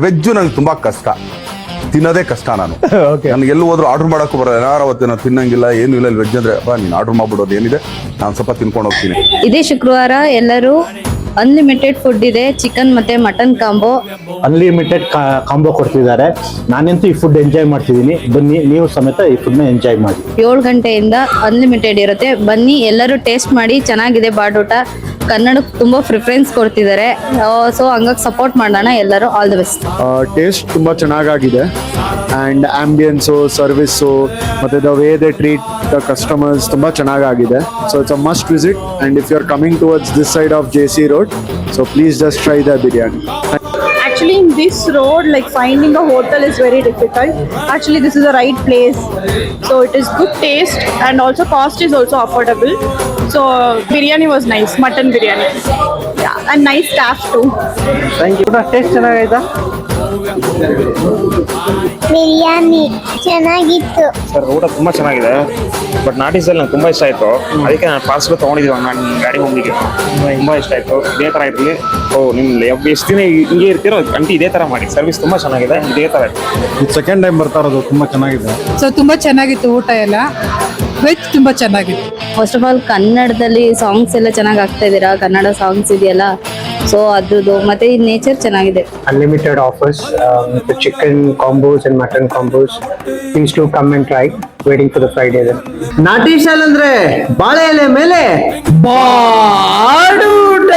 Veg ನಂಗೆ ತುಂಬಾ ಕಷ್ಟ, ತಿನ್ನೋದೇ ಕಷ್ಟ. ನಾನು ನನ್ಗೆ ಎಲ್ಲಿ ಹೋದ್ರು ಆರ್ಡರ್ ಮಾಡಕ್ಕೂ ಬರೋದು. ಏನಾರ ಅವತ್ತು ನಾನು ತಿನ್ನಂಗಿಲ್ಲ, ಏನು ಇಲ್ಲ ವೆಜ್ ಅಂದ್ರೆ ನೀನು ಆರ್ಡರ್ ಮಾಡ್ಬಿಡೋದು ಏನಿದೆ, ನಾನು ಸ್ವಲ್ಪ ತಿನ್ಕೊಂಡು ಹೋಗ್ತೀನಿ. ಇದೇ ಶುಕ್ರವಾರ ಎಲ್ಲರೂ ಅನ್ಲಿಮಿಟೆಡ್ ಫುಡ್ ಇದೆ, ಚಿಕನ್ ಮತ್ತೆ ಮಟನ್ ಕಾಂಬೋ. ಅನ್ಲಿಮಿಟೆಡ್ ಕಾಂಬೋ ಕೊಡ್ತಿದ್ದಾರೆ. ನಾನಂತೂ ಈ ಫುಡ್ ಎಂಜಾಯ್ ಮಾಡ್ತಿದ್ದೀನಿ. ಬನ್ನಿ ನೀವು ಸಮೇತ ಈ ಫುಡ್ನ ಎಂಜಾಯ್ ಮಾಡಿ. 7 ಗಂಟೆಯಿಂದ ಅನ್ಲಿಮಿಟೆಡ್ ಇರುತ್ತೆ. ಬನ್ನಿ ಎಲ್ಲರೂ ಟೇಸ್ಟ್ ಮಾಡಿ. ಚೆನ್ನಾಗಿದೆ ಬಾಡೂಟ. ಕನ್ನಡಕ್ಕೆ ತುಂಬಾ ಪ್ರಿಫರೆನ್ಸ್ ಕೊಡ್ತಿದ್ದಾರೆ. ಸೊ ಹಂಗಾಗಿ ಸಪೋರ್ಟ್ ಮಾಡೋಣ ಎಲ್ಲರೂ. All the best. ಟೇಸ್ಟ್ ತುಂಬ ಚೆನ್ನಾಗಾಗಿದೆ ಆ್ಯಂಡ್ ಆಂಬಿಯನ್ಸು, ಸರ್ವಿಸ್ಸು ಮತ್ತು the way they treat the customers ತುಂಬ ಚೆನ್ನಾಗಾಗಿದೆ. So it's a must visit and if you are coming towards this side of JC Road, so please just try the biryani. Actually in this road, like finding a hotel is very difficult. Actually this is the right place, so it is good taste and also cost is also affordable. So biryani was nice, mutton biryani, yeah, and nice staff too. Thank you. Taste ಚೆನ್ನಾಗೈತಾ? ಬಿರಿಯಾನಿ ಚೆನ್ನಾಗಿತ್ತು sir. ಊಟ ತುಂಬ ಚೆನ್ನಾಗಿದೆ, but ನಾಟಿ style ನಂಗೆ ತುಂಬ ಇಷ್ಟ ಆಯಿತು. ಅದಕ್ಕೆ ನಾನು ಪಾರ್ಸಲ್ ತೊಗೊಂಡಿದ್ದೀವಿ ನಾನು ಗಾಡಿ ಹೋಗ್ಲಿಕ್ಕೆ. ತುಂಬ ಇಷ್ಟ ಆಯಿತು. ಇದೇ ಥರ ಇರಲಿ. ನಿಮ್ಮ ಎಷ್ಟು ದಿನ ಹಿಂಗೆ ಇರ್ತೀರೋ ಅಂಟಿ ಇದೇ ಥರ ಮಾಡಿ. ಸರ್ವಿಸ್ ತುಂಬ ಚೆನ್ನಾಗಿದೆ, ಇದೇ ಥರ ಇತ್ತು. ಇದು ಸೆಕೆಂಡ್ ಟೈಮ್ ಬರ್ತಾ ಇರೋದು, ತುಂಬ ಚೆನ್ನಾಗಿದೆ. ಸೊ ತುಂಬಾ ಚೆನ್ನಾಗಿತ್ತು ಊಟ ಎಲ್ಲ. ವೆಜ್ ತುಂಬಾ ಚೆನ್ನಾಗಿತ್ತು. ಫಸ್ಟ್ ಆಫ್ ಆಲ್ ಕನ್ನಡದಲ್ಲಿ ಸಾಂಗ್ಸ್ ಎಲ್ಲ ಚೆನ್ನಾಗಿ ಆಗ್ತಾ ಇದ್ದೀರಾ. ಕನ್ನಡ ಸಾಂಗ್ಸ್ ಇದೆಯಲ್ಲ, ಸೊ ಅದ್ರದ್ದು ಮತ್ತೆ ಈ ನೇಚರ್ ಚೆನ್ನಾಗಿದೆ. Unlimited offers with the chicken combos and mutton combos. Please do come and try. Waiting for the Friday then. ನಾಟಿ ಸ್ಟೈಲ್ ಅಂದ್ರೆ ಬಾಳೆ ಎಲೆ ಮೇಲೆ ಬಾಡೂಟ.